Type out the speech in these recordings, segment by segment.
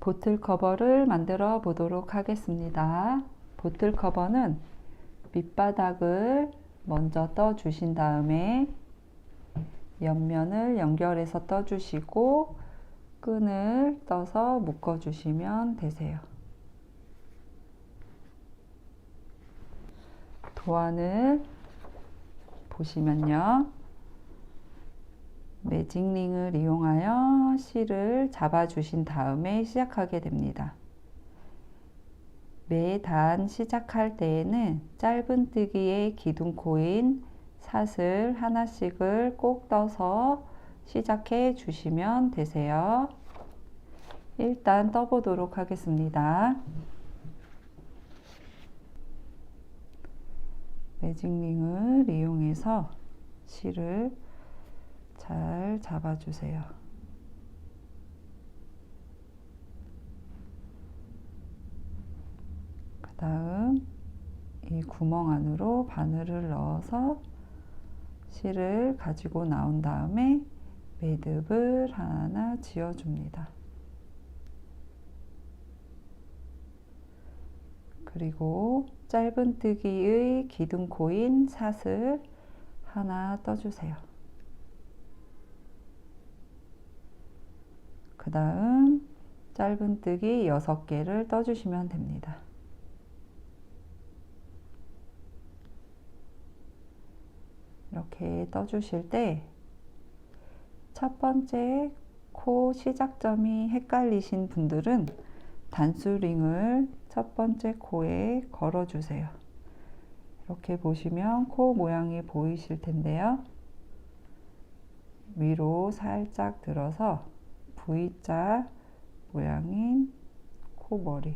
보틀 커버를 만들어 보도록 하겠습니다. 보틀 커버는 밑바닥을 먼저 떠 주신 다음에 옆면을 연결해서 떠 주시고 끈을 떠서 묶어 주시면 되세요. 도안을 보시면요, 매직링을 이용하여 실을 잡아 주신 다음에 시작하게 됩니다. 매 단 시작할 때에는 짧은뜨기의 기둥코인 사슬 하나씩을 꼭 떠서 시작해 주시면 되세요. 일단 떠보도록 하겠습니다. 매직링을 이용해서 실을 잘 잡아주세요. 그 다음 이 구멍 안으로 바늘을 넣어서 실을 가지고 나온 다음에 매듭을 하나 지어줍니다. 그리고 짧은뜨기의 기둥코인 사슬 하나 떠주세요. 그 다음 짧은뜨기 6개를 떠주시면 됩니다. 이렇게 떠주실 때 첫 번째 코 시작점이 헷갈리신 분들은 단수링을 첫 번째 코에 걸어 주세요. 이렇게 보시면 코 모양이 보이실 텐데요. 위로 살짝 들어서 V자 모양인 코머리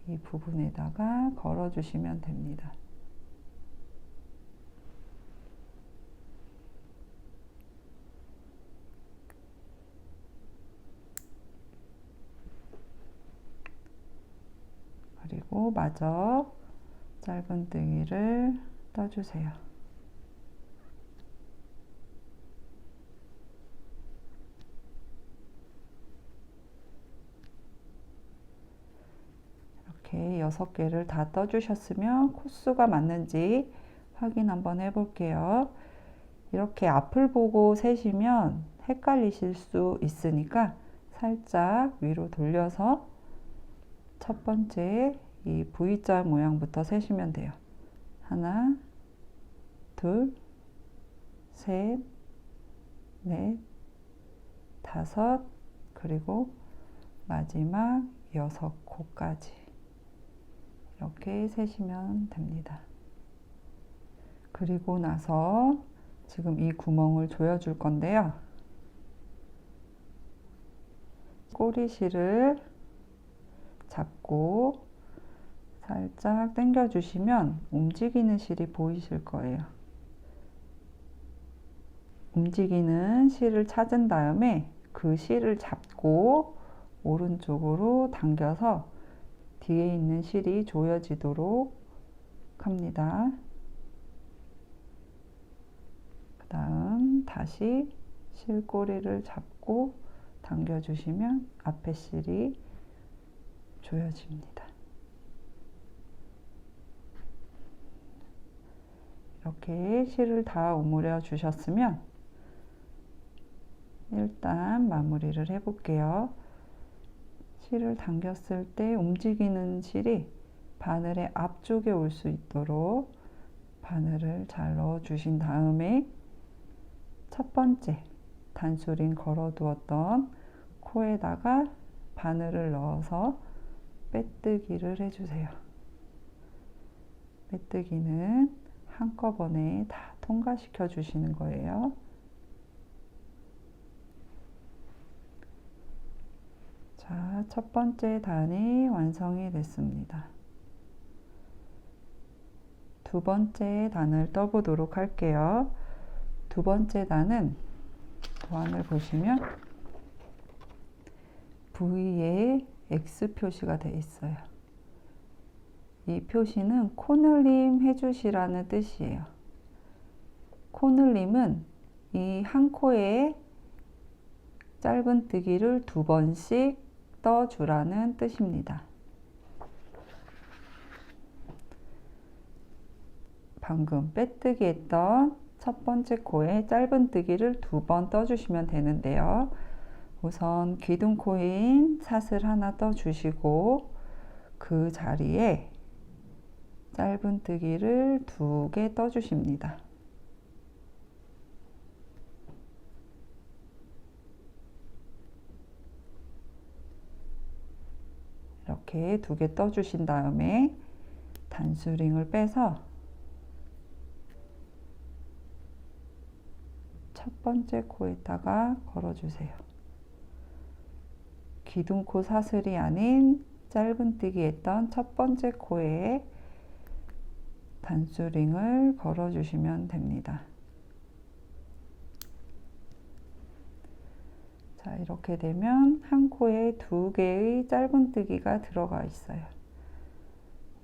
이 부분에다가 걸어 주시면 됩니다. 그리고 마저 짧은뜨기를 떠주세요. 이렇게 6개를 다 떠주셨으면 코수가 맞는지 확인 한번 해볼게요. 이렇게 앞을 보고 세시면 헷갈리실 수 있으니까 살짝 위로 돌려서 첫 번째 이 V자 모양부터 세시면 돼요. 하나, 둘, 셋, 넷, 다섯, 그리고 마지막 6코까지 이렇게 세시면 됩니다. 그리고 나서 지금 이 구멍을 조여줄 건데요. 꼬리실을 잡고 살짝 당겨 주시면 움직이는 실이 보이실 거예요. 움직이는 실을 찾은 다음에 그 실을 잡고 오른쪽으로 당겨서 뒤에 있는 실이 조여지도록 합니다. 그 다음 다시 실꼬리를 잡고 당겨주시면 앞에 실이 조여집니다. 이렇게 실을 다 오므려 주셨으면 일단 마무리를 해볼게요. 실을 당겼을 때 움직이는 실이 바늘의 앞쪽에 올 수 있도록 바늘을 잘 넣어 주신 다음에 첫 번째 단수링 걸어 두었던 코에다가 바늘을 넣어서 빼뜨기를 해주세요. 빼뜨기는 한꺼번에 다 통과시켜 주시는 거예요. 자, 첫 번째 단이 완성이 됐습니다. 두 번째 단을 떠보도록 할게요. 두 번째 단은 도안을 보시면 V에 X 표시가 되어 있어요. 이 표시는 코늘림 해주시라는 뜻이에요. 코늘림은 이 한 코에 짧은뜨기를 2번씩 떠주라는 뜻입니다. 방금 빼뜨기 했던 첫 번째 코에 짧은뜨기를 2번 떠주시면 되는데요. 우선 기둥코인 사슬 하나 떠주시고 그 자리에 짧은뜨기를 2개 떠주십니다. 이렇게 2개 떠주신 다음에 단수링을 빼서 첫 번째 코에다가 걸어주세요. 기둥코 사슬이 아닌 짧은뜨기 했던 첫 번째 코에 단수링을 걸어주시면 됩니다. 자, 이렇게 되면 한 코에 2개의 짧은뜨기가 들어가 있어요.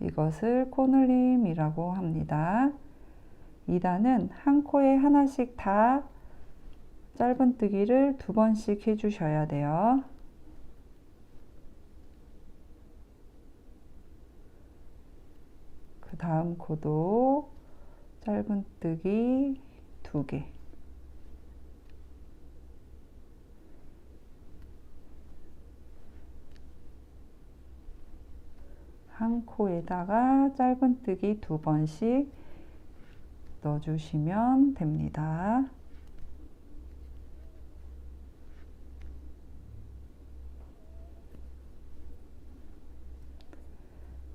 이것을 코늘림이라고 합니다. 2단은 한 코에 하나씩 다 짧은뜨기를 2번씩 해주셔야 돼요. 그 다음 코도 짧은뜨기 2개. 한 코에다가 짧은뜨기 2번씩 넣어주시면 됩니다.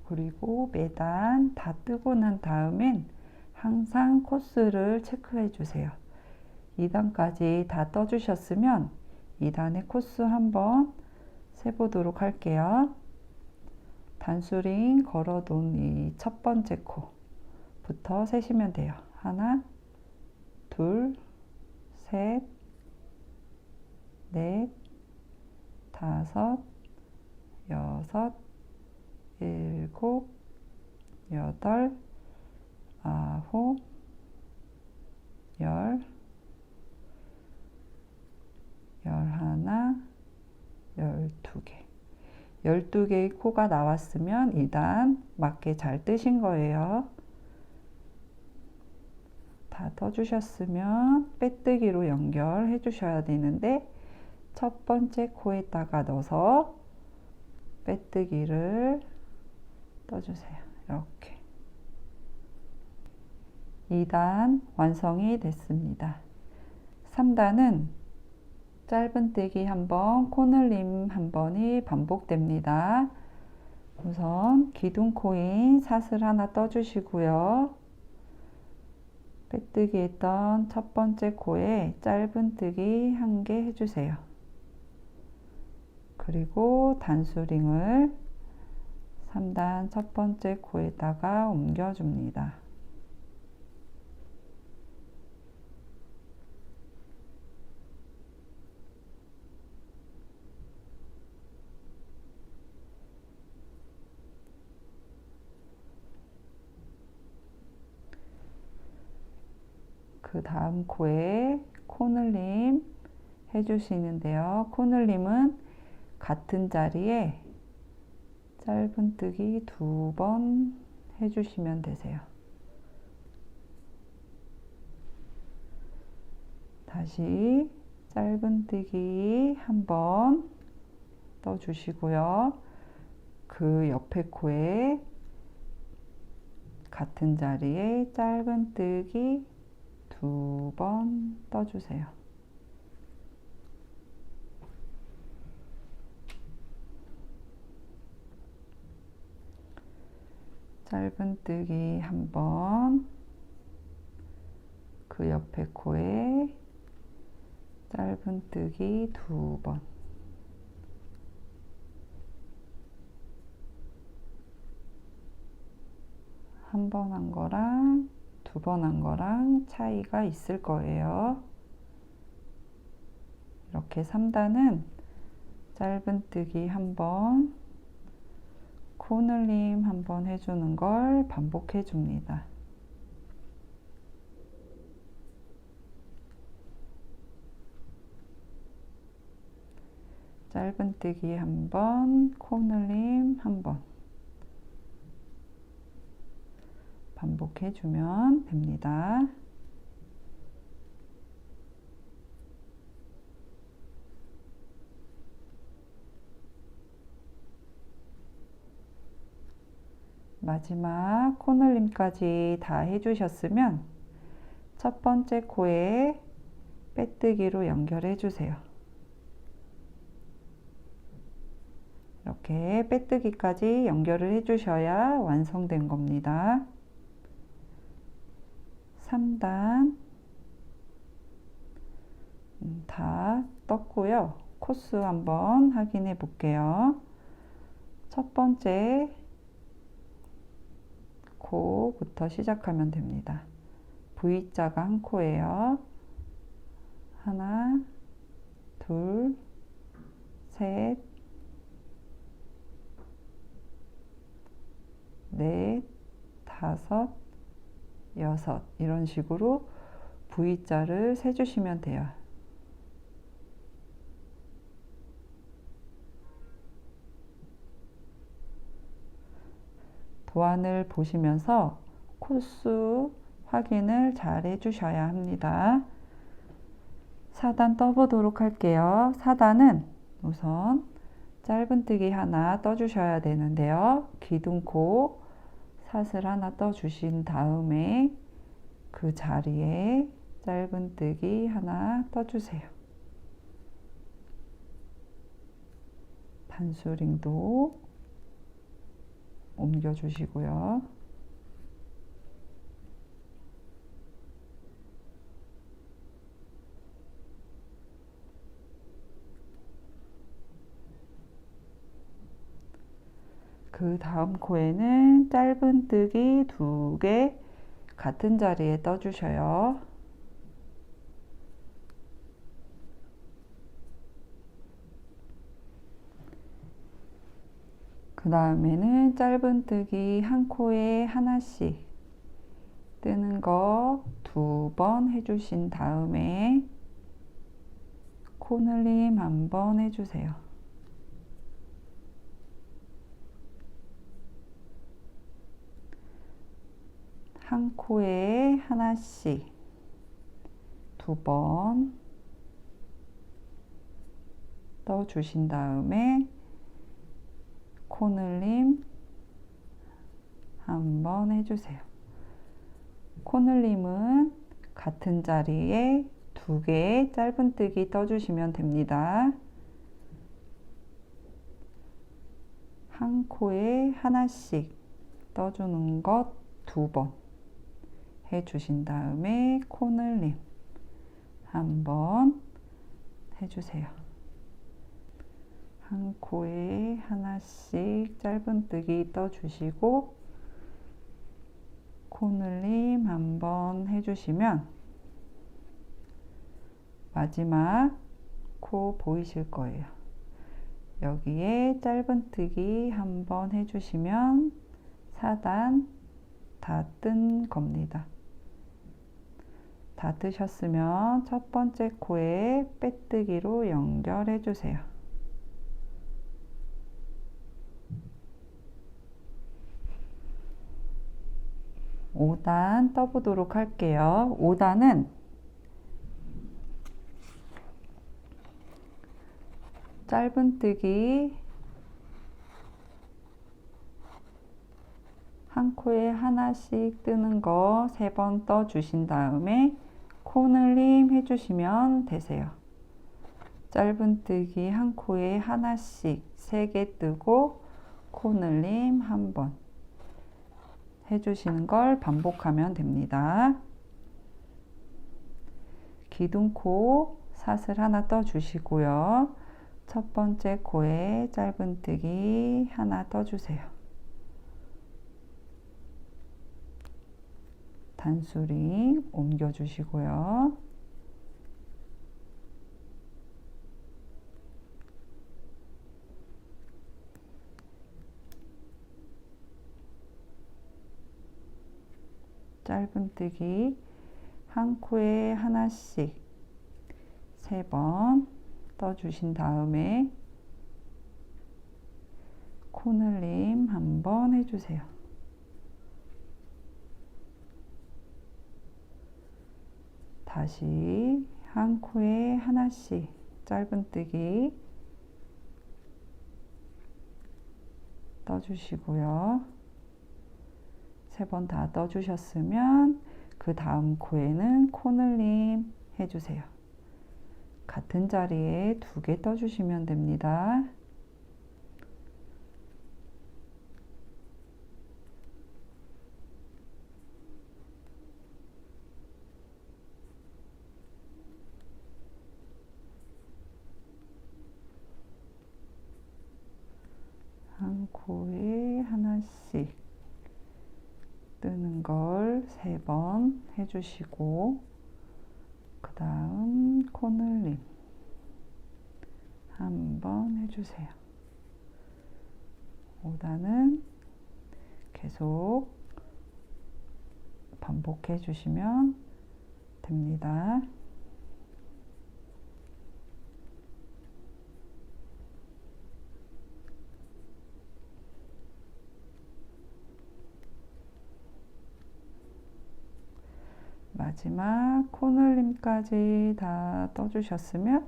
그리고 매단 다 뜨고 난 다음엔 항상 코스를 체크해 주세요. 2단까지 다 떠주셨으면 2단의 코스 한번 세보도록 할게요. 단수링 걸어 놓은 이 첫 번째 코부터 세시면 돼요. 하나, 둘, 셋, 넷, 다섯, 여섯, 일곱, 여덟, 아홉, 열, 열하나, 12개. 12개의 코가 나왔으면 2단 맞게 잘 뜨신 거예요. 다 떠주셨으면 빼뜨기로 연결해 주셔야 되는데 첫 번째 코에다가 넣어서 빼뜨기를 떠주세요. 이렇게 2단 완성이 됐습니다. 3단은 짧은뜨기 한번, 코늘림 한 번이 반복됩니다. 우선 기둥코인 사슬 하나 떠주시고요. 빼뜨기 했던 첫 번째 코에 짧은뜨기 1개 해주세요. 그리고 단수링을 3단 첫 번째 코에다가 옮겨줍니다. 그 다음 코에 코늘림 해주시는데요. 코늘림은 같은 자리에 짧은뜨기 2번 해주시면 되세요. 다시 짧은뜨기 1번 떠주시고요. 그 옆에 코에 같은 자리에 짧은뜨기 2번 떠주세요. 짧은뜨기 1번, 그 옆에 코에 짧은뜨기 2번. 한 번 한 거랑 2번 한 거랑 차이가 있을 거예요. 이렇게 3단은 짧은뜨기 1번, 코늘림 1번 해주는 걸 반복해 줍니다. 짧은뜨기 한 번, 코늘림 한 번 반복해 주면 됩니다. 마지막 코늘림까지 다 해주셨으면 첫 번째 코에 빼뜨기로 연결해 주세요. 이렇게 빼뜨기까지 연결을 해 주셔야 완성된 겁니다. 3단 다 떴고요. 코스 한번 확인해 볼게요. 첫 번째 코부터 시작하면 됩니다. V자가 한 코예요. 하나, 둘, 셋, 넷, 다섯, 여섯 이런 식으로 V자를 세주시면 돼요. 도안을 보시면서 코스 확인을 잘 해주셔야 합니다. 4단 떠보도록 할게요. 4단은 우선 짧은뜨기 하나 떠주셔야 되는데요. 기둥코 사슬 하나 떠주신 다음에 그 자리에 짧은뜨기 하나 떠주세요. 반수링도 옮겨주시고요. 그 다음 코에는 짧은뜨기 2개 같은 자리에 떠주셔요. 그 다음에는 짧은뜨기 한 코에 하나씩 뜨는 거 2번 해주신 다음에 코늘림 한 번 해주세요. 한 코에 하나씩 2번 떠주신 다음에 코늘림 한 번 해주세요. 코늘림은 같은 자리에 2개의 짧은뜨기 떠주시면 됩니다. 한 코에 하나씩 떠주는 것 2번 해주신 다음에 코늘림 한 번 해주세요. 한 코에 하나씩 짧은뜨기 떠주시고 코늘림 한 번 해주시면 마지막 코 보이실 거예요. 여기에 짧은뜨기 한 번 해주시면 4단 다 뜬 겁니다. 다 뜨셨으면 첫 번째 코에 빼뜨기로 연결해 주세요. (5단) 떠보도록 할게요. 5단은 짧은뜨기 한 코에 하나씩 뜨는 거 3번 떠 주신 다음에 코늘림 해주시면 되세요. 짧은뜨기 한 코에 하나씩 3개 뜨고 코늘림 한 번 해주시는 걸 반복하면 됩니다. 기둥코 사슬 하나 떠 주시고요. 첫 번째 코에 짧은뜨기 하나 떠 주세요. 단수링 옮겨 주시고요. 짧은뜨기 한 코에 하나씩 3번 떠주신 다음에 코늘림 한번 해주세요. 다시 한 코에 하나씩 짧은뜨기 떠주시고요. 3번 다 떠주셨으면 그 다음 코에는 코늘림 해주세요. 같은 자리에 2개 떠주시면 됩니다. 한 코에 하나씩 뜨는 걸 3번 해주시고, 그 다음 코늘림 한번 해주세요. 5단은 계속 반복해 주시면 됩니다. 마지막 코늘림까지 다 떠주셨으면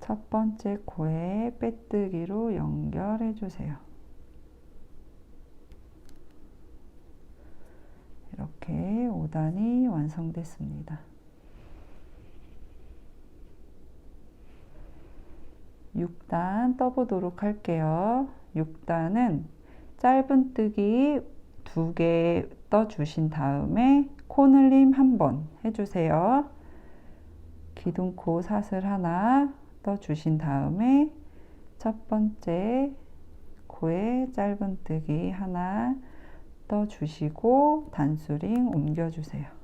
첫 번째 코에 빼뜨기로 연결해 주세요. 이렇게 5단이 완성됐습니다. 6단 떠보도록 할게요. 6단은 짧은뜨기 2개 떠주신 다음에 코늘림 1번 해주세요. 기둥코 사슬 하나 떠주신 다음에 첫 번째 코에 짧은뜨기 하나 떠주시고 단수링 옮겨주세요.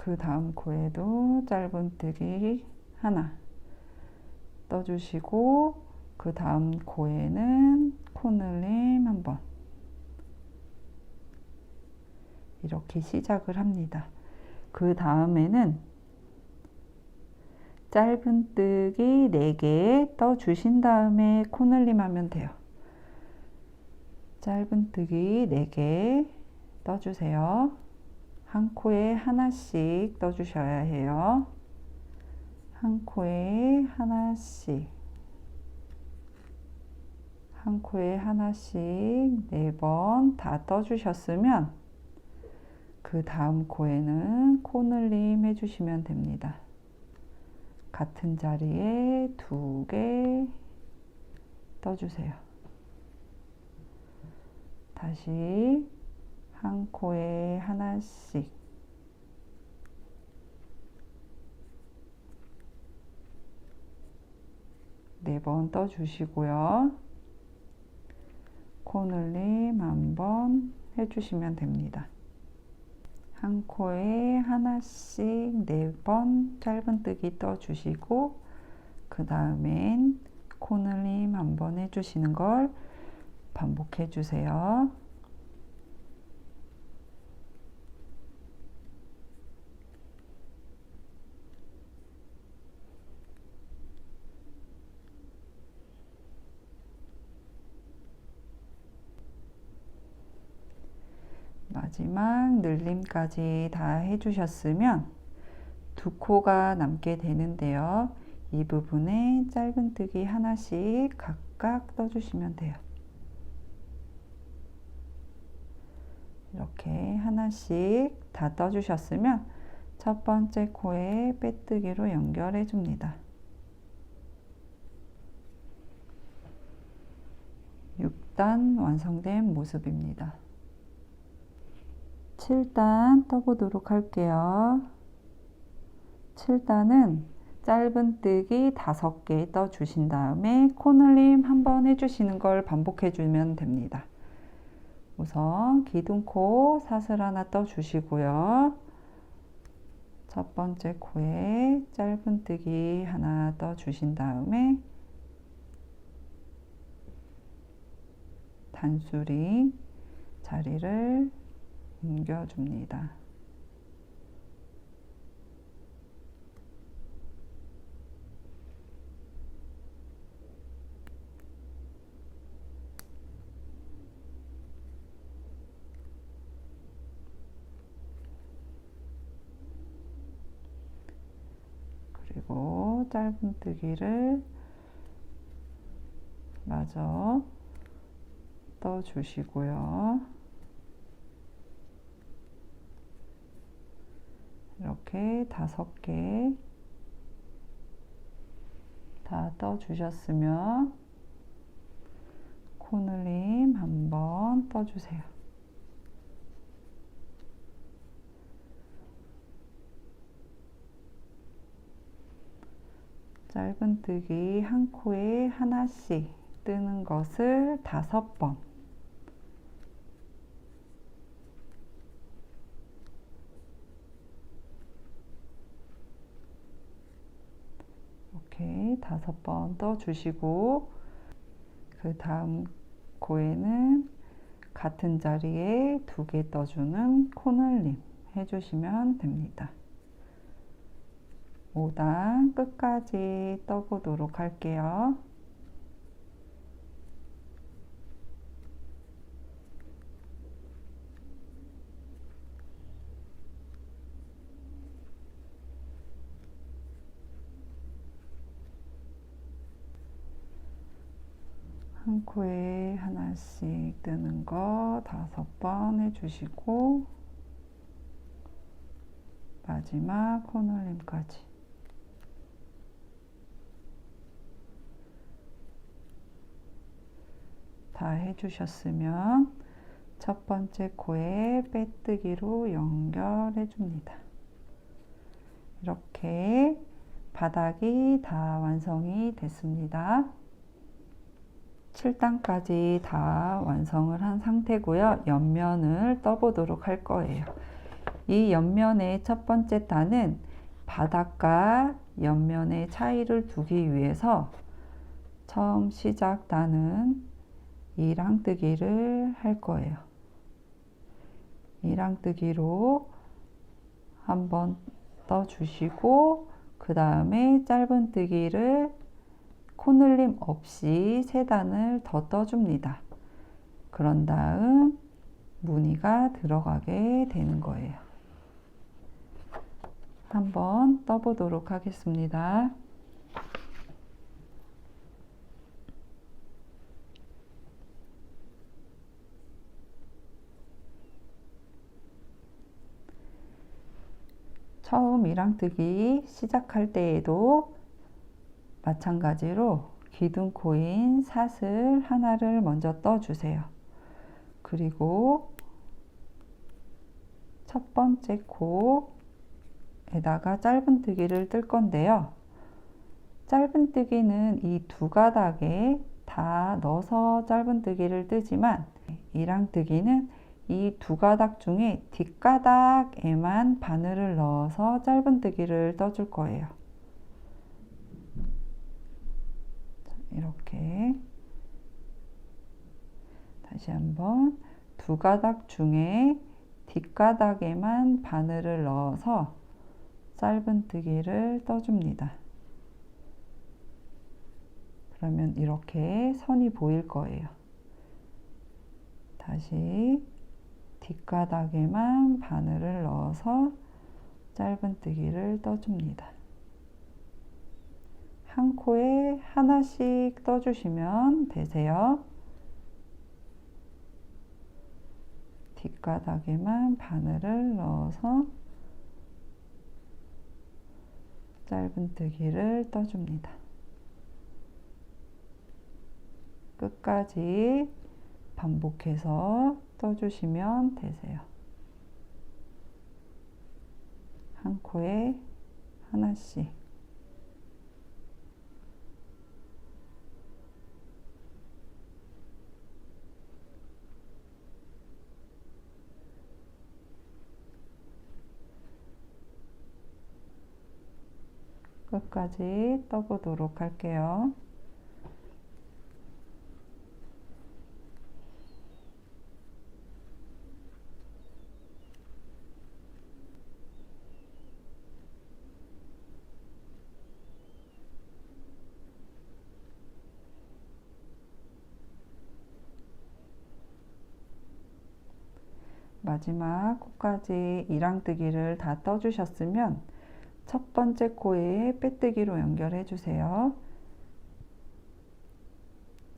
그 다음 코에도 짧은뜨기 하나 떠주시고 그 다음 코에는 코늘림 한번 이렇게 시작을 합니다. 그 다음에는 짧은뜨기 4개 떠주신 다음에 코늘림 하면 돼요. 짧은뜨기 4개 떠주세요. 한 코에 하나씩 떠주셔야 해요. 한 코에 하나씩, 한 코에 하나씩 4번 다 떠주셨으면 그 다음 코에는 코늘림 해주시면 됩니다. 같은 자리에 2개 떠주세요. 다시 한 코에 하나씩 네 번 떠주시고요. 코늘림 한번 해주시면 됩니다. 한 코에 하나씩 4번 짧은뜨기 떠주시고 그 다음엔 코늘림 한번 해주시는 걸 반복해 주세요. 마지막 늘림까지 다 해주셨으면 2코가 남게 되는데요. 이 부분에 짧은뜨기 하나씩 각각 떠주시면 돼요. 이렇게 하나씩 다 떠주셨으면 첫 번째 코에 빼뜨기로 연결해 줍니다. 6단 완성된 모습입니다. 7단 떠보도록 할게요. 7단은 짧은뜨기 5개 떠주신 다음에 코늘림 한번 해주시는 걸 반복해 주면 됩니다. 우선 기둥코 사슬 하나 떠주시고요. 첫 번째 코에 짧은뜨기 하나 떠주신 다음에 단수링 자리를 옮겨줍니다. 그리고 짧은뜨기를 마저 떠주시고요. 이렇게 5개 다 떠주셨으면 코늘림 한번 떠주세요. 짧은뜨기 한 코에 하나씩 뜨는 것을 5번. 이렇게 5번 떠주시고, 그 다음 코에는 같은 자리에 2개 떠주는 코늘림 해주시면 됩니다. 5단 끝까지 떠보도록 할게요. 한 코에 하나씩 뜨는 거 5번 해주시고, 마지막 코늘림까지. 다 해주셨으면 첫 번째 코에 빼뜨기로 연결해 줍니다. 이렇게 바닥이 다 완성이 됐습니다. 7단까지 다 완성을 한 상태고요. 옆면을 떠보도록 할 거예요. 이 옆면의 첫 번째 단은 바닥과 옆면의 차이를 두기 위해서 처음 시작 단은 이랑뜨기를 할 거예요. 이랑뜨기로 한번 떠주시고, 그 다음에 짧은뜨기를 코늘림 없이 3단을 더 떠줍니다. 그런 다음 무늬가 들어가게 되는 거예요. 한번 떠보도록 하겠습니다. 처음 이랑뜨기 시작할 때에도 마찬가지로 기둥코인 사슬 하나를 먼저 떠주세요. 그리고 첫 번째 코에다가 짧은뜨기를 뜰 건데요. 짧은뜨기는 이 2가닥에 다 넣어서 짧은뜨기를 뜨지만, 이랑뜨기는 이 2가닥 중에 뒷가닥에만 바늘을 넣어서 짧은뜨기를 떠줄 거예요. 이렇게 다시 한번 2가닥 중에 뒷가닥에만 바늘을 넣어서 짧은뜨기를 떠줍니다. 그러면 이렇게 선이 보일 거예요. 다시 뒷가닥에만 바늘을 넣어서 짧은뜨기를 떠줍니다. 한 코에 하나씩 떠주시면 되세요. 뒷가닥에만 바늘을 넣어서 짧은뜨기를 떠줍니다. 끝까지 반복해서 떠주시면 되세요. 한 코에 하나씩. 끝까지 떠보도록 할게요. 마지막 코까지 이랑뜨기를 다 떠주셨으면 첫 번째 코에 빼뜨기로 연결해 주세요.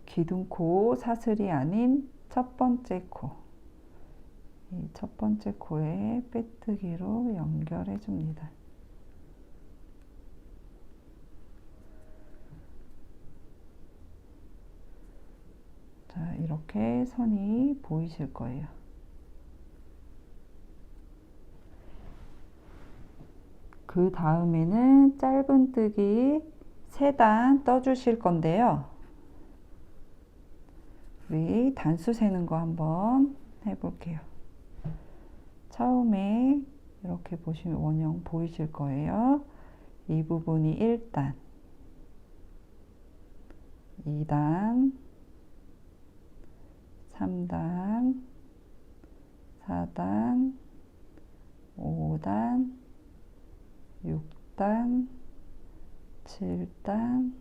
기둥코 사슬이 아닌 첫 번째 코, 이 첫 번째 코에 빼뜨기로 연결해 줍니다. 자, 이렇게 선이 보이실 거예요. 그 다음에는 짧은뜨기 3단 떠주실 건데요. 우리 단수 세는 거 한번 해볼게요. 처음에 이렇게 보시면 원형 보이실 거예요. 이 부분이 1단, 2단, 3단, 4단, 5단, 6단, 7단,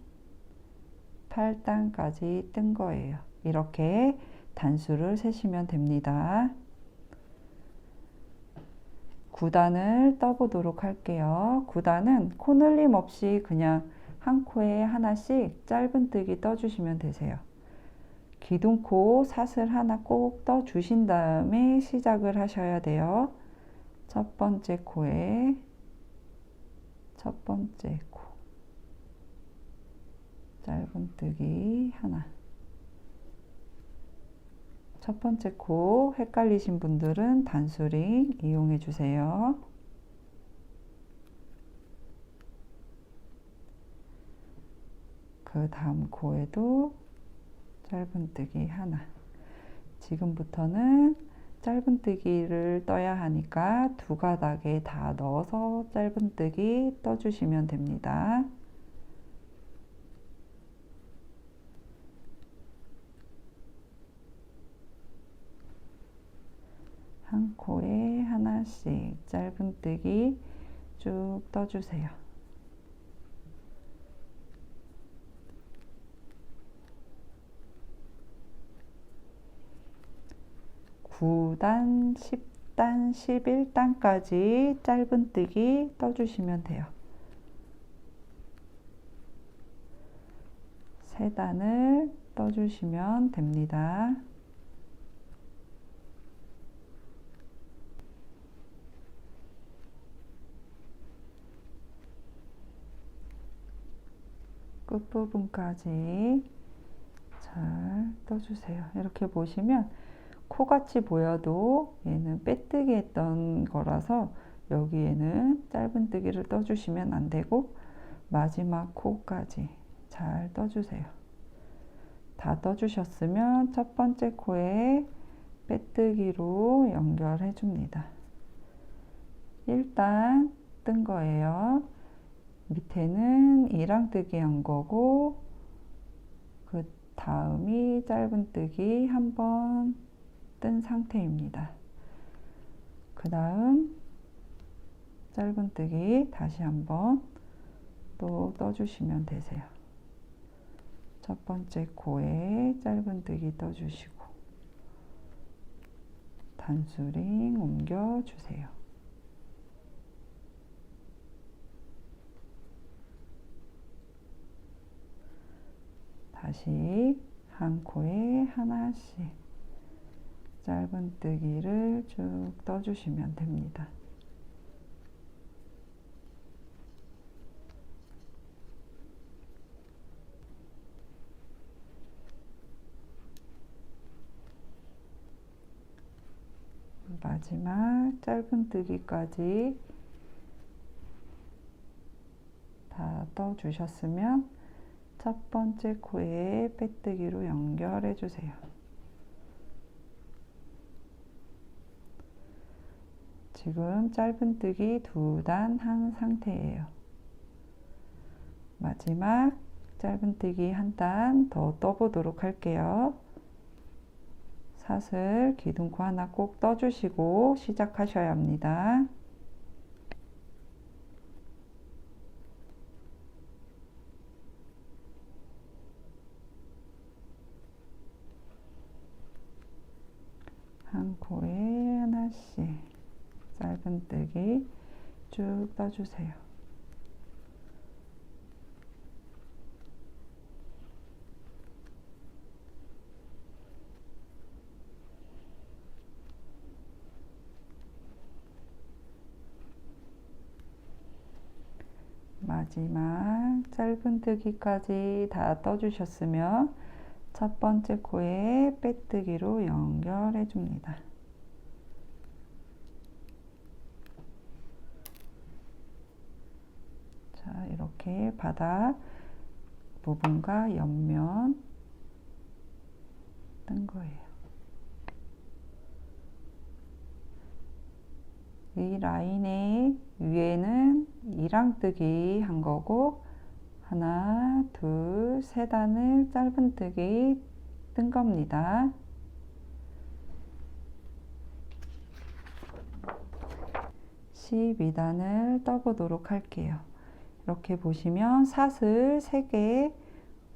8단까지 뜬 거예요. 이렇게 단수를 세시면 됩니다. 9단을 떠보도록 할게요. 9단은 코늘림 없이 그냥 한 코에 하나씩 짧은뜨기 떠주시면 되세요. 기둥코 사슬 하나 꼭 떠주신 다음에 시작을 하셔야 돼요. 첫 번째 코에 첫 번째 코 짧은뜨기 하나. 첫 번째 코 헷갈리신 분들은 단수링 이용해 주세요. 그 다음 코에도 짧은뜨기 하나. 지금부터는 짧은뜨기를 떠야 하니까 두 가닥에 다 넣어서 짧은뜨기 떠주시면 됩니다. 한 코에 하나씩 짧은뜨기 쭉 떠주세요. (9단) (10단) (11단까지) 짧은뜨기 떠주시면 돼요. 3단을 떠주시면 됩니다. 끝부분까지 잘 떠주세요. 이렇게 보시면 코같이 보여도 얘는 빼뜨기 했던 거라서 여기에는 짧은뜨기를 떠주시면 안 되고 마지막 코까지 잘 떠주세요. 다 떠주셨으면 첫 번째 코에 빼뜨기로 연결해 줍니다. 일단 뜬 거예요. 밑에는 이랑뜨기 한 거고 그 다음이 짧은뜨기 한 번 뜬 상태입니다. 그 다음 짧은뜨기 다시 한번 또 떠주시면 되세요. 첫 번째 코에 짧은뜨기 떠주시고 단수링 옮겨주세요. 다시 한 코에 하나씩 짧은뜨기를 쭉 떠주시면 됩니다. 마지막 짧은뜨기까지 다 떠주셨으면 첫 번째 코에 빼뜨기로 연결해 주세요. 지금 짧은뜨기 2단 한 상태예요. 마지막 짧은뜨기 한 단 더 떠보도록 할게요. 사슬 기둥코 하나 꼭 떠주시고 시작하셔야 합니다. 한 코에 하나 다시 짧은뜨기 쭉 떠주세요. 마지막 짧은뜨기까지 다 떠주셨으면 첫 번째 코에 빼뜨기로 연결해 줍니다. 자, 이렇게 바닥 부분과 옆면 뜬 거예요. 이 라인의 위에는 2랑뜨기 한 거고, 하나, 둘, 세 단을 짧은뜨기 뜬 겁니다. (12단을) 떠보도록 할게요. 이렇게 보시면 사슬 3개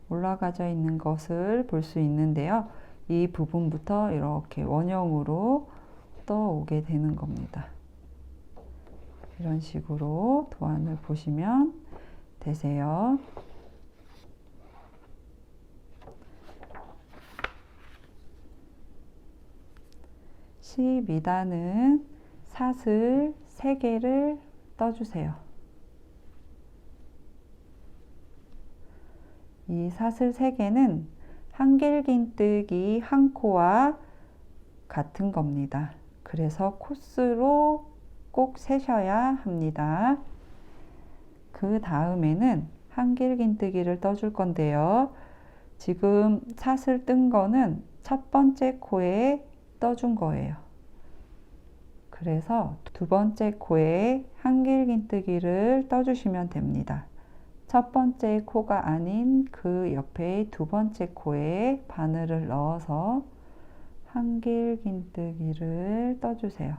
올라가져 있는 것을 볼 수 있는데요. 이 부분부터 이렇게 원형으로 떠오게 되는 겁니다. 이런 식으로 도안을 보시면 되세요. (12단은) 사슬 3개를 떠주세요. 이 사슬 3개는 한길긴뜨기 한 코와 같은 겁니다. 그래서 코스로 꼭 세셔야 합니다. 그 다음에는 한길긴뜨기를 떠줄 건데요. 지금 사슬 뜬 거는 첫 번째 코에 떠준 거예요. 그래서 두 번째 코에 한길긴뜨기를 떠주시면 됩니다. 첫 번째 코가 아닌 그 옆에 두 번째 코에 바늘을 넣어서 한길긴뜨기를 떠주세요.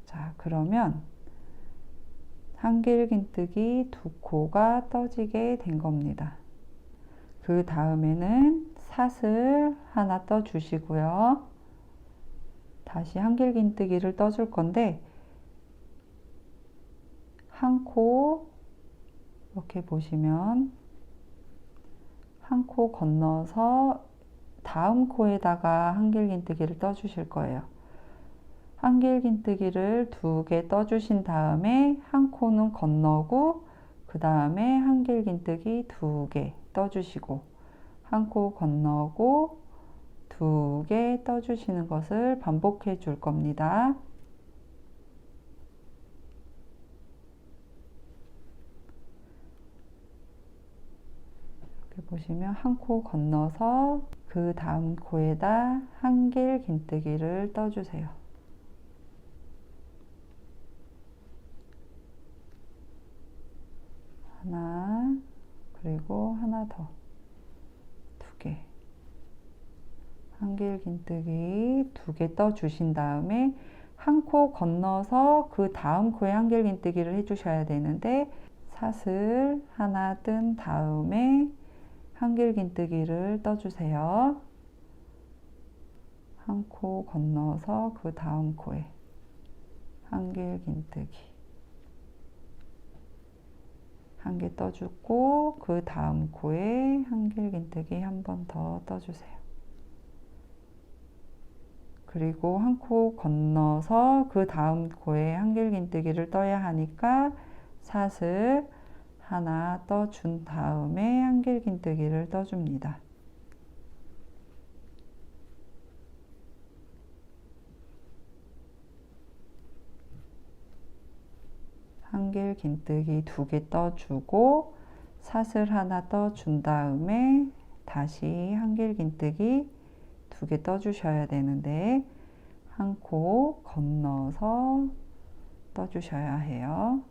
자, 그러면 한길긴뜨기 두 코가 떠지게 된 겁니다. 그 다음에는 사슬 하나 떠주시고요. 다시 한길긴뜨기를 떠줄 건데, 한 코 이렇게 보시면 한 코 건너서 다음 코에다가 한길긴뜨기를 떠주실 거예요. 한길긴뜨기를 2개 떠주신 다음에 한 코는 건너고, 그 다음에 한길긴뜨기 2개 떠주시고, 한 코 건너고 2개 떠주시는 것을 반복해 줄 겁니다. 이렇게 보시면 한 코 건너서 그 다음 코에다 한길긴뜨기를 떠주세요. 하나, 그리고 하나 더, 2개. 한길긴뜨기 2개 떠주신 다음에 한 코 건너서 그 다음 코에 한길긴뜨기를 해주셔야 되는데, 사슬 하나 뜬 다음에 한길긴뜨기를 떠주세요. 한 코 건너서 그 다음 코에 한길긴뜨기 한 개 떠주고, 그 다음 코에 한길긴뜨기 한 번 더 떠주세요. 그리고 한 코 건너서 그 다음 코에 한길긴뜨기를 떠야 하니까 사슬 하나 떠준 다음에 한길긴뜨기를 떠줍니다. 한길긴뜨기 2개 떠주고 사슬 하나 떠준 다음에 다시 한길긴뜨기 2개 떠주셔야 되는데, 한 코 건너서 떠주셔야 해요.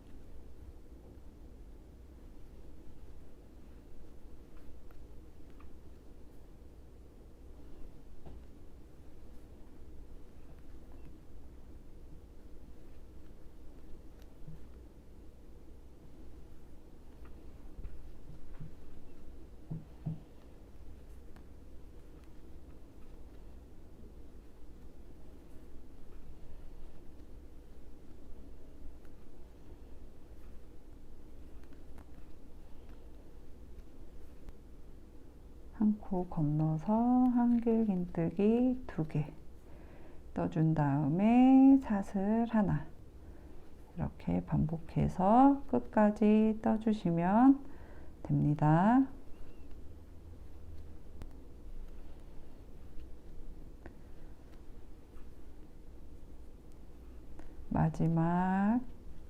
한 코 건너서 한길긴뜨기 2개 떠준 다음에 사슬 하나, 이렇게 반복해서 끝까지 떠주시면 됩니다. 마지막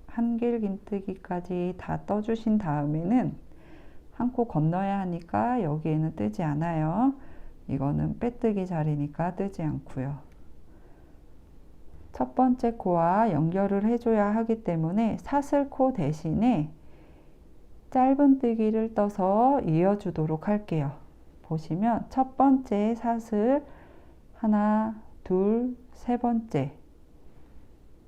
한길긴뜨기까지 다 떠주신 다음에는 한 코 건너야 하니까 여기에는 뜨지 않아요. 이거는 빼뜨기 자리니까 뜨지 않고요. 첫 번째 코와 연결을 해줘야 하기 때문에 사슬코 대신에 짧은뜨기를 떠서 이어주도록 할게요. 보시면 첫 번째 사슬 하나, 둘, 세 번째,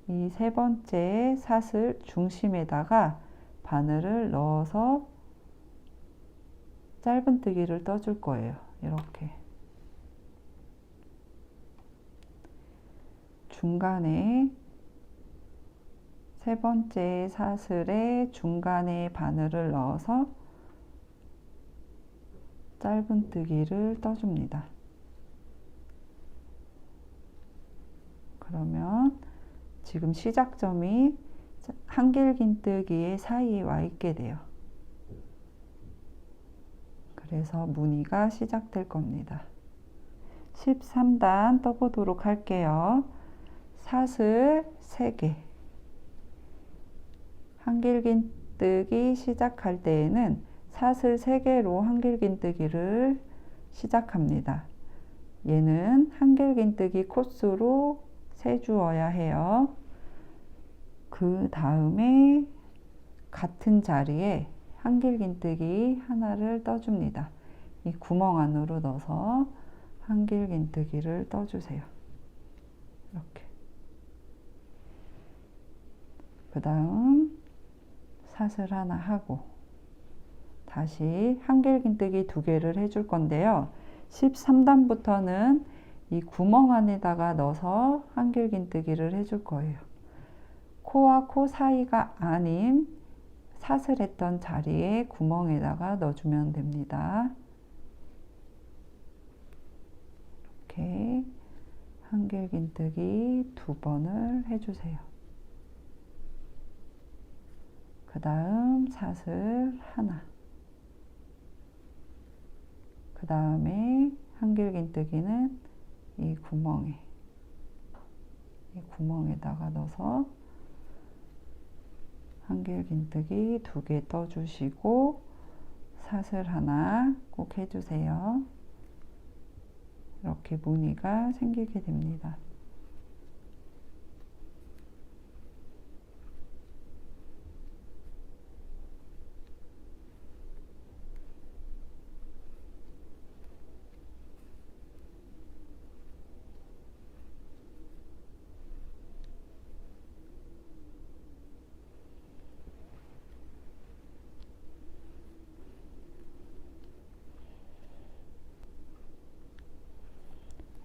이 세 번째 사슬 중심에다가 바늘을 넣어서 짧은뜨기를 떠줄 거예요. 이렇게 중간에 세 번째 사슬에 중간에 바늘을 넣어서 짧은뜨기를 떠줍니다. 그러면 지금 시작점이 한길긴뜨기의 사이에 와 있게 돼요. 그래서 무늬가 시작될 겁니다. 13단 떠보도록 할게요. 사슬 3개. 한길긴뜨기 시작할 때에는 사슬 3개로 한길긴뜨기를 시작합니다. 얘는 한길긴뜨기 코스로 세주어야 해요. 그 다음에 같은 자리에 한길긴뜨기 하나를 떠줍니다. 이 구멍 안으로 넣어서 한길긴뜨기를 떠주세요. 이렇게. 그 다음 사슬 하나 하고 다시 한길긴뜨기 2개를 해줄 건데요. 13단부터는 이 구멍 안에다가 넣어서 한길긴뜨기를 해줄 거예요. 코와 코 사이가 아닌 사슬했던 자리에 구멍에다가 넣어주면 됩니다. 이렇게 한길긴뜨기 2번을 해주세요. 그 다음 사슬 하나, 그 다음에 한길긴뜨기는 이 구멍에다가 넣어서 한길긴뜨기 2개 떠주시고 사슬 하나 꼭 해주세요. 이렇게 무늬가 생기게 됩니다.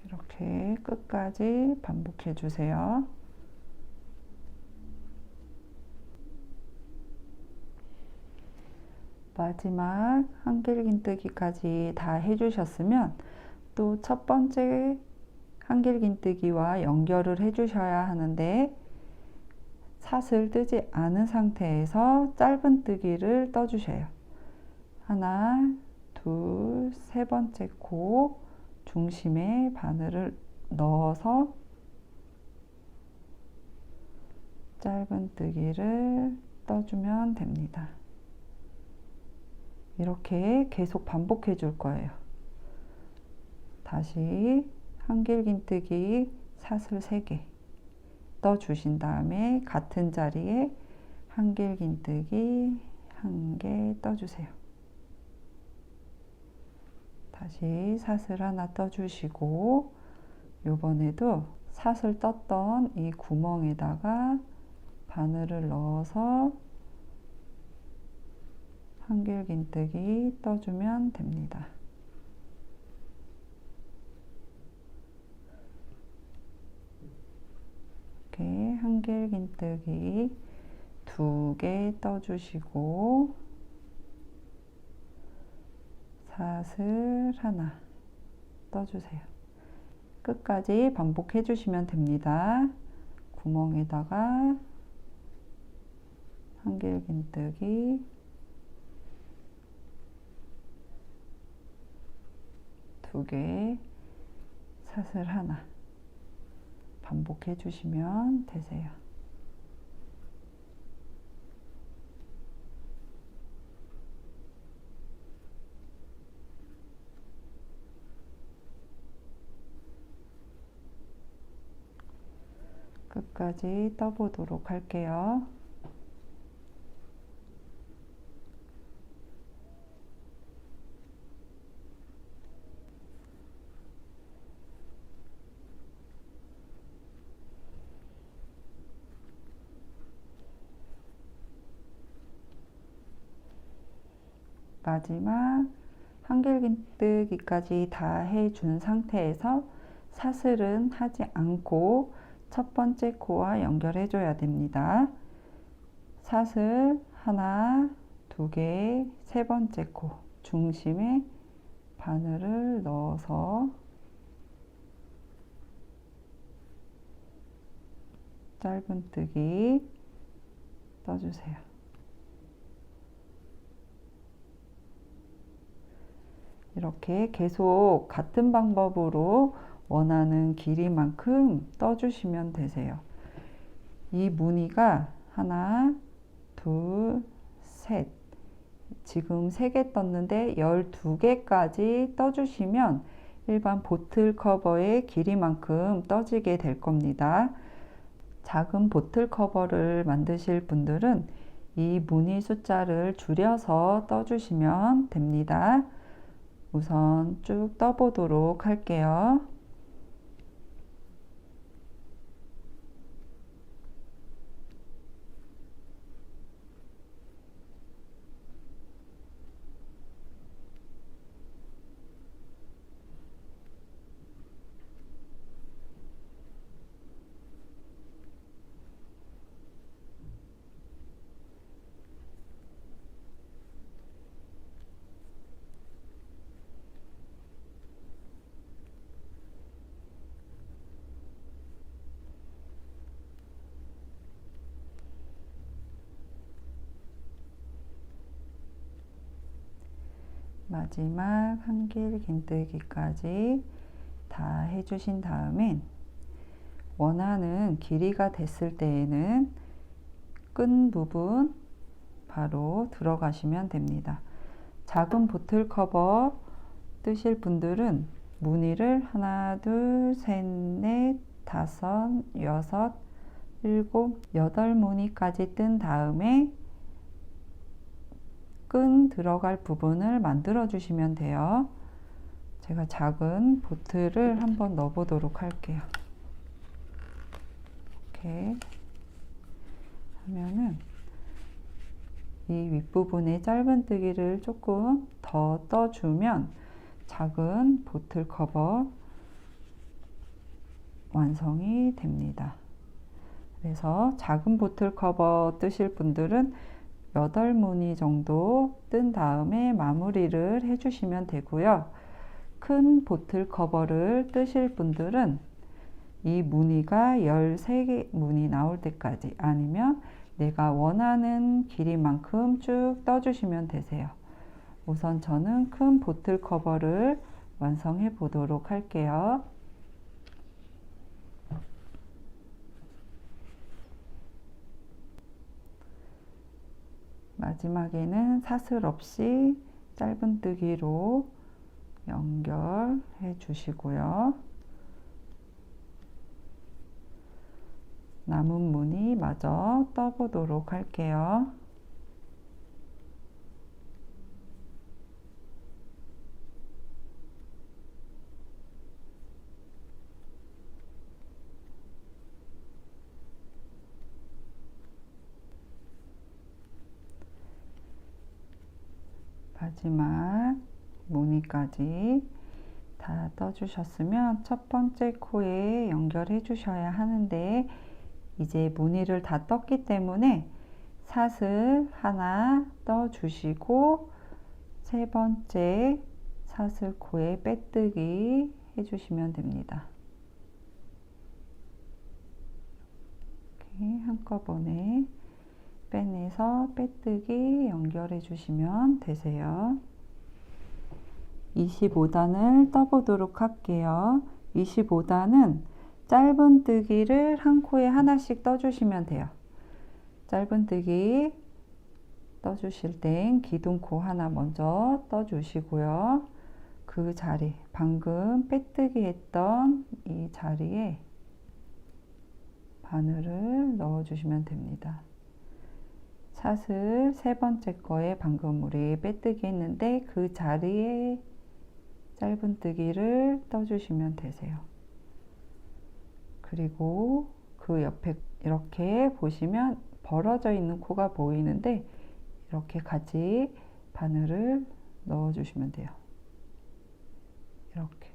이렇게 끝까지 반복해 주세요. 마지막 한길긴뜨기까지 다 해주셨으면 또 첫 번째 한길긴뜨기와 연결을 해주셔야 하는데 사슬 뜨지 않은 상태에서 짧은뜨기를 떠주셔요. 하나, 둘, 세 번째 코 중심에 바늘을 넣어서 짧은뜨기를 떠주면 됩니다. 이렇게 계속 반복해 줄 거예요. 다시 한길긴뜨기 사슬 3개 떠주신 다음에 같은 자리에 한길긴뜨기 1개 떠주세요. 다시 사슬 하나 떠주시고 요번에도 사슬 떴던 이 구멍에다가 바늘을 넣어서 한길긴뜨기 떠주면 됩니다. 이렇게 한길긴뜨기 2개 떠주시고 사슬 하나 떠주세요. 끝까지 반복해 주시면 됩니다. 구멍에다가 한길긴뜨기 두 개, 사슬 하나 반복해 주시면 되세요. 끝까지 떠보도록 할게요. 마지막 한길긴뜨기까지 다 해준 상태에서 사슬은 하지 않고 첫 번째 코와 연결해 줘야 됩니다. 사슬 하나, 두 개, 세 번째 코 중심에 바늘을 넣어서 짧은뜨기 떠주세요. 이렇게 계속 같은 방법으로 원하는 길이만큼 떠주시면 되세요. 이 무늬가 하나, 둘, 셋. 지금 3개 떴는데 12개까지 떠주시면 일반 보틀 커버의 길이만큼 떠지게 될 겁니다. 작은 보틀 커버를 만드실 분들은 이 무늬 숫자를 줄여서 떠주시면 됩니다. 우선 쭉 떠보도록 할게요. 마지막 한길긴뜨기까지 다 해주신 다음엔 원하는 길이가 됐을 때에는 끈 부분 바로 들어가시면 됩니다. 작은 보틀 커버 뜨실 분들은 무늬를 하나, 둘, 셋, 넷, 다섯, 여섯, 일곱, 8무늬까지 뜬 다음에 끈 들어갈 부분을 만들어 주시면 돼요. 제가 작은 보틀을 한번 넣어 보도록 할게요. 이렇게 하면은 이 윗부분에 짧은뜨기를 조금 더 떠주면 작은 보틀 커버 완성이 됩니다. 그래서 작은 보틀 커버 뜨실 분들은 8무늬 정도 뜬 다음에 마무리를 해주시면 되고요. 큰 보틀 커버를 뜨실 분들은 이 무늬가 13개 무늬 나올 때까지 아니면 내가 원하는 길이만큼 쭉 떠주시면 되세요. 우선 저는 큰 보틀 커버를 완성해 보도록 할게요. 마지막에는 사슬 없이 짧은뜨기로 연결해 주시고요. 남은 무늬 마저 떠보도록 할게요. 마지막 무늬까지 다 떠주셨으면 첫 번째 코에 연결해 주셔야 하는데 이제 무늬를 다 떴기 때문에 사슬 하나 떠주시고 세 번째 사슬코에 빼뜨기 해주시면 됩니다. 이렇게 한꺼번에 빼내서 빼뜨기 연결해 주시면 되세요. 25단을 떠보도록 할게요. 25단은 짧은뜨기를 한 코에 하나씩 떠주시면 돼요. 짧은뜨기 떠주실 땐 기둥코 하나 먼저 떠주시고요. 그 자리, 방금 빼뜨기 했던 이 자리에 바늘을 넣어주시면 됩니다. 사슬 세 번째 거에 방금 우리 빼뜨기 했는데 그 자리에 짧은뜨기를 떠주시면 되세요. 그리고 그 옆에 이렇게 보시면 벌어져 있는 코가 보이는데 이렇게 같이 바늘을 넣어주시면 돼요. 이렇게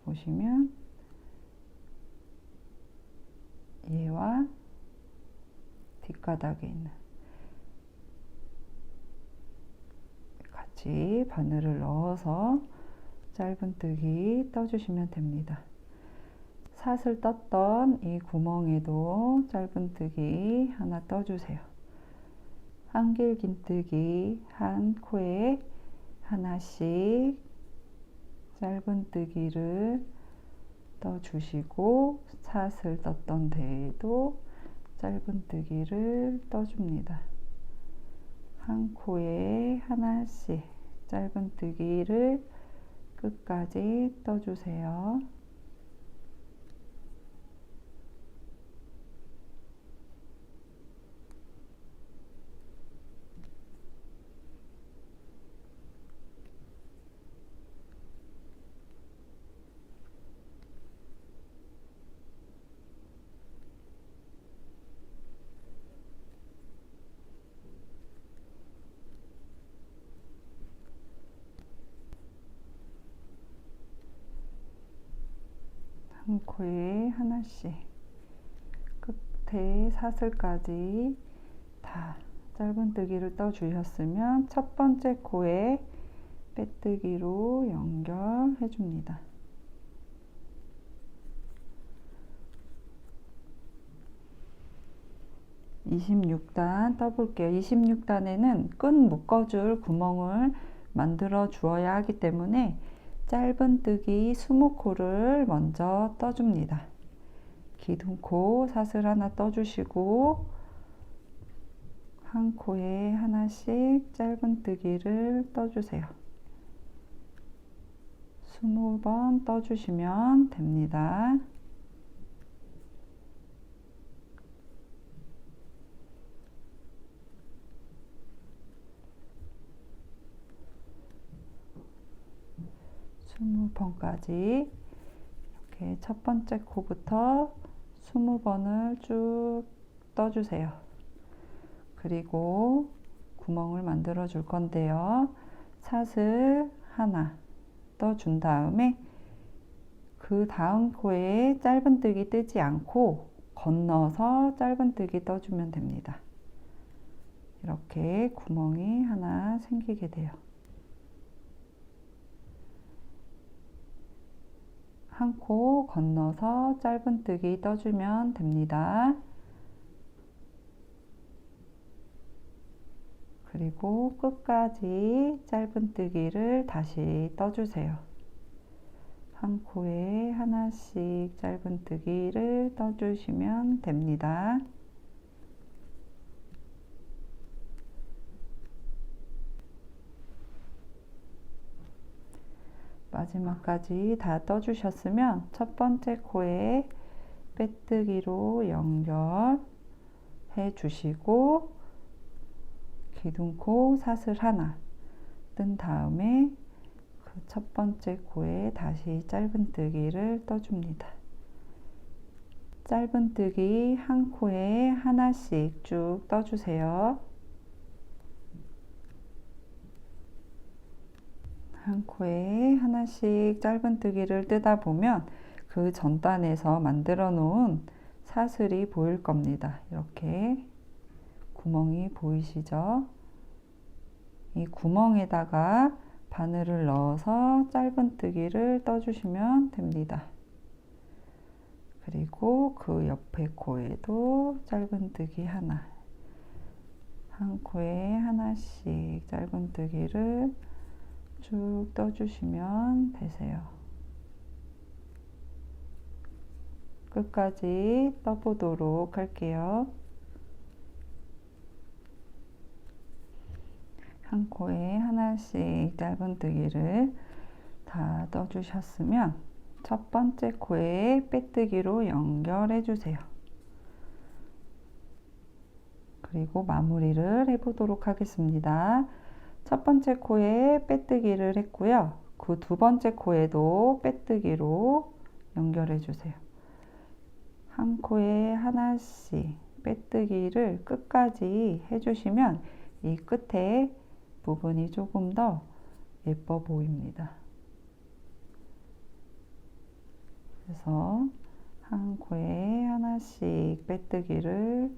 보시면 얘와 뒷가닥에 있는 같이 바늘을 넣어서 짧은뜨기 떠주시면 됩니다. 사슬 떴던 이 구멍에도 짧은뜨기 하나 떠주세요. 한길긴뜨기 한 코에 하나씩 짧은뜨기를 떠주시고 사슬 떴던 데에도 짧은뜨기를 떠줍니다. 한 코에 하나씩 짧은뜨기를 끝까지 떠주세요. 한 코에 하나씩 끝에 사슬까지 다 짧은뜨기를 떠 주셨으면 첫 번째 코에 빼뜨기로 연결해 줍니다. 26단 떠볼게요. 26단에는 끈 묶어줄 구멍을 만들어 주어야 하기 때문에 짧은뜨기 20코를 먼저 떠줍니다. 기둥코 사슬 하나 떠주시고 한 코에 하나씩 짧은뜨기를 떠주세요. 20번 떠주시면 됩니다. 번까지 이렇게 첫 번째 코부터 20번을 쭉 떠주세요. 그리고 구멍을 만들어 줄 건데요. 사슬 하나 떠준 다음에 그 다음 코에 짧은뜨기 뜨지 않고 건너서 짧은뜨기 떠주면 됩니다. 이렇게 구멍이 하나 생기게 돼요. 한 코 건너서 짧은뜨기 떠주면 됩니다. 그리고 끝까지 짧은뜨기를 다시 떠주세요. 한 코에 하나씩 짧은뜨기를 떠주시면 됩니다. 마지막까지 다 떠주셨으면 첫 번째 코에 빼뜨기로 연결해 주시고 기둥코 사슬 하나 뜬 다음에 그 첫 번째 코에 다시 짧은뜨기를 떠줍니다. 짧은뜨기 한 코에 하나씩 쭉 떠주세요. 한 코에 하나씩 짧은뜨기를 뜨다 보면 그 전단에서 만들어 놓은 사슬이 보일 겁니다. 이렇게 구멍이 보이시죠? 이 구멍에다가 바늘을 넣어서 짧은뜨기를 떠주시면 됩니다. 그리고 그 옆에 코에도 짧은뜨기 하나, 한 코에 하나씩 짧은뜨기를 쭉 떠주시면 되세요. 끝까지 떠보도록 할게요. 한 코에 하나씩 짧은뜨기를 다 떠주셨으면 첫 번째 코에 빼뜨기로 연결해 주세요. 그리고 마무리를 해보도록 하겠습니다. 첫 번째 코에 빼뜨기를 했고요. 그 두 번째 코에도 빼뜨기로 연결해 주세요. 한 코에 하나씩 빼뜨기를 끝까지 해주시면 이 끝에 부분이 조금 더 예뻐 보입니다. 그래서 한 코에 하나씩 빼뜨기를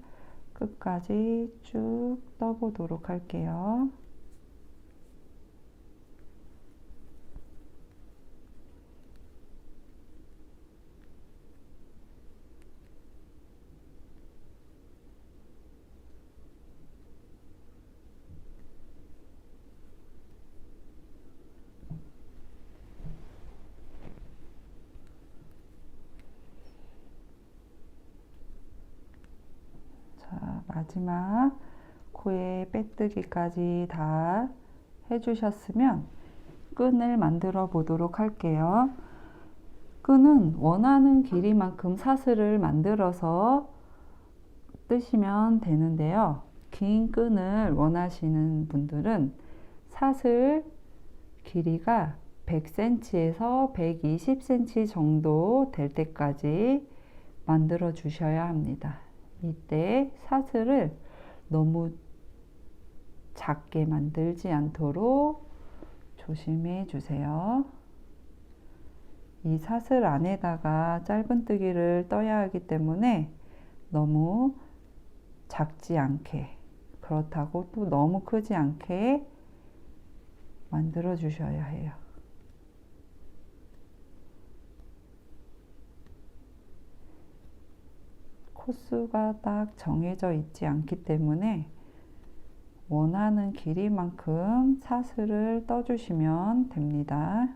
끝까지 쭉 떠보도록 할게요. 자, 마지막 코에 빼뜨기까지 다 해주셨으면 끈을 만들어 보도록 할게요. 끈은 원하는 길이만큼 사슬을 만들어서 뜨시면 되는데요. 긴 끈을 원하시는 분들은 사슬 길이가 100cm에서 120cm 정도 될 때까지 만들어 주셔야 합니다. 이때 사슬을 너무 작게 만들지 않도록 조심해 주세요. 이 사슬 안에다가 짧은뜨기를 떠야 하기 때문에 너무 작지 않게, 그렇다고 또 너무 크지 않게 만들어 주셔야 해요. 코수가 딱 정해져 있지 않기 때문에 원하는 길이만큼 사슬을 떠주시면 됩니다.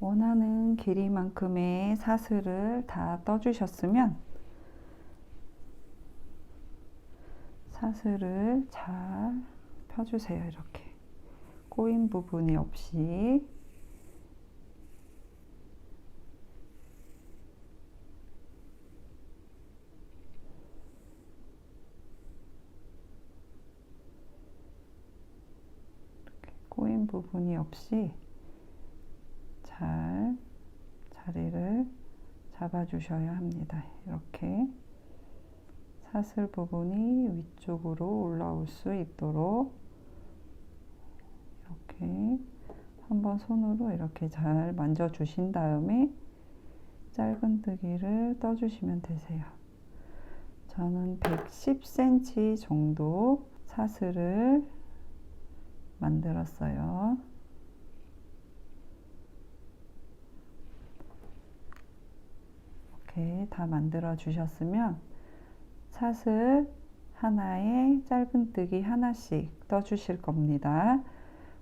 원하는 길이만큼의 사슬을 다 떠주셨으면 사슬을 잘 펴주세요. 이렇게 꼬인 부분이 없이. 이렇게 꼬인 부분이 없이 잘 자리를 잡아주셔야 합니다. 이렇게 사슬 부분이 위쪽으로 올라올 수 있도록 이렇게 한번 손으로 이렇게 잘 만져주신 다음에 짧은뜨기를 떠주시면 되세요. 저는 110cm 정도 사슬을 만들었어요. 이렇게 다 만들어 주셨으면 사슬 하나에 짧은뜨기 하나씩 떠주실 겁니다.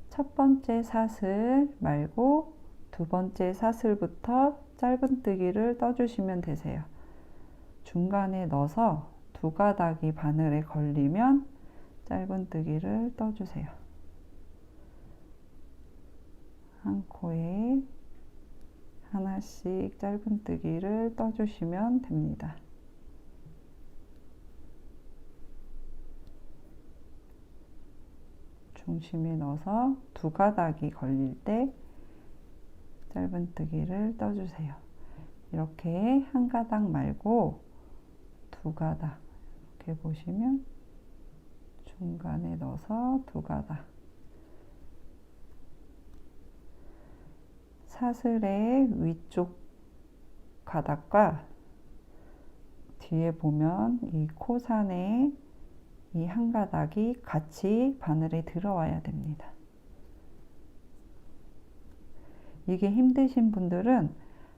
첫 번째 사슬 말고 두 번째 사슬부터 짧은뜨기를 떠주시면 되세요. 중간에 넣어서 두 가닥이 바늘에 걸리면 짧은뜨기를 떠주세요. 한 코에 하나씩 짧은뜨기를 떠주시면 됩니다. 중심에 넣어서 두 가닥이 걸릴 때 짧은뜨기를 떠주세요. 이렇게 한 가닥 말고 두 가닥, 이렇게 보시면 중간에 넣어서 두 가닥. 사슬의 위쪽 가닥과 뒤에 보면 이 코산에 이 한 가닥이 같이 바늘에 들어와야 됩니다. 이게 힘드신 분들은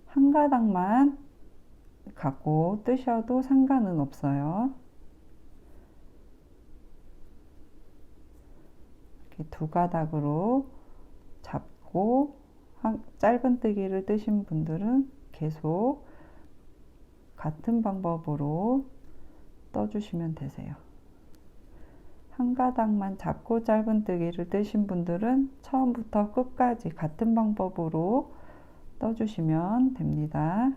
한 가닥만 갖고 뜨셔도 상관은 없어요. 이렇게 두 가닥으로 잡고 짧은뜨기를 뜨신 분들은 계속 같은 방법으로 떠주시면 되세요. 한 가닥만 잡고 짧은뜨기를 뜨신 분들은 처음부터 끝까지 같은 방법으로 떠주시면 됩니다.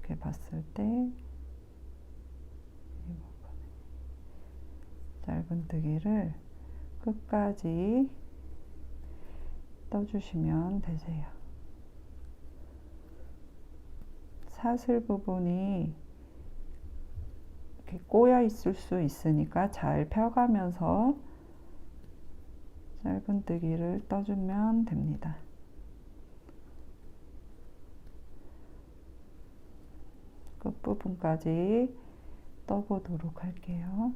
이렇게 봤을 때 짧은뜨기를 끝까지 떠주시면 되세요. 사슬 부분이 이렇게 꼬여 있을 수 있으니까 잘 펴가면서 짧은뜨기를 떠주면 됩니다. 끝부분까지 떠보도록 할게요.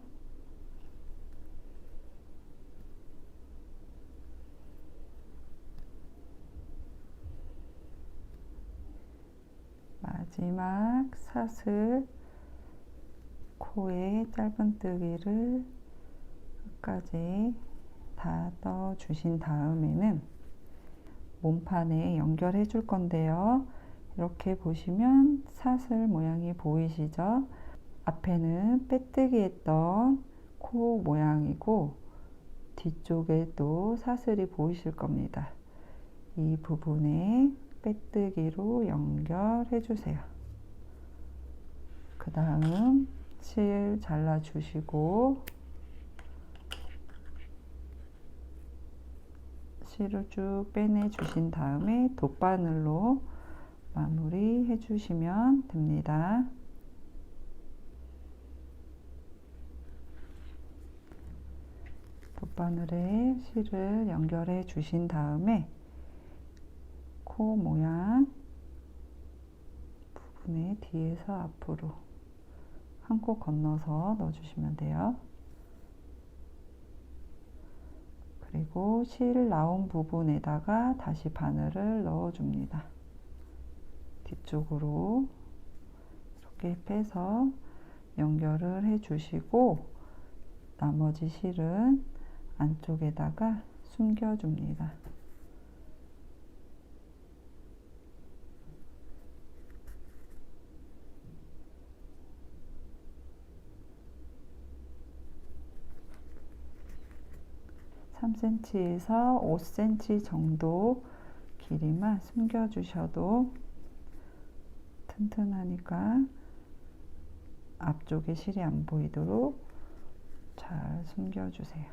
마지막 사슬 코에 짧은뜨기를 끝까지 다 떠 주신 다음에는 몸판에 연결해 줄 건데요. 이렇게 보시면 사슬 모양이 보이시죠? 앞에는 빼뜨기 했던 코 모양이고 뒤쪽에 또 사슬이 보이실 겁니다. 이 부분에 빼뜨기로 연결해 주세요. 그 다음 실 잘라 주시고 실을 쭉 빼내 주신 다음에 돗바늘로 마무리 해 주시면 됩니다. 돗바늘에 실을 연결해 주신 다음에 코 모양 부분에 뒤에서 앞으로 한 코 건너서 넣어주시면 돼요. 그리고 실 나온 부분에다가 다시 바늘을 넣어줍니다. 뒤쪽으로 이렇게 빼서 연결을 해주시고 나머지 실은 안쪽에다가 숨겨줍니다. (3cm에서 5cm) 정도 길이만 숨겨주셔도 튼튼하니까 앞쪽에 실이 안 보이도록 잘 숨겨주세요.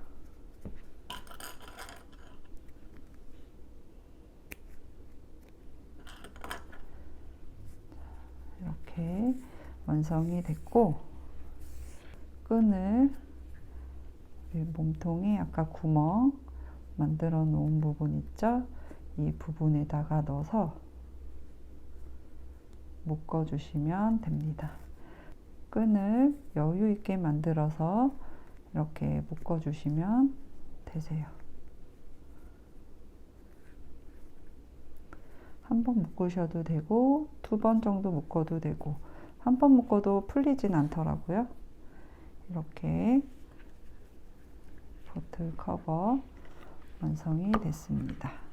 이렇게 완성이 됐고 끈을 몸통에 아까 구멍 만들어 놓은 부분 있죠? 이 부분에다가 넣어서 묶어 주시면 됩니다. 끈을 여유 있게 만들어서 이렇게 묶어 주시면 되세요. 한 번 묶으셔도 되고 두 번 정도 묶어도 되고 한 번 묶어도 풀리진 않더라고요. 이렇게 보틀 커버 완성이 됐습니다.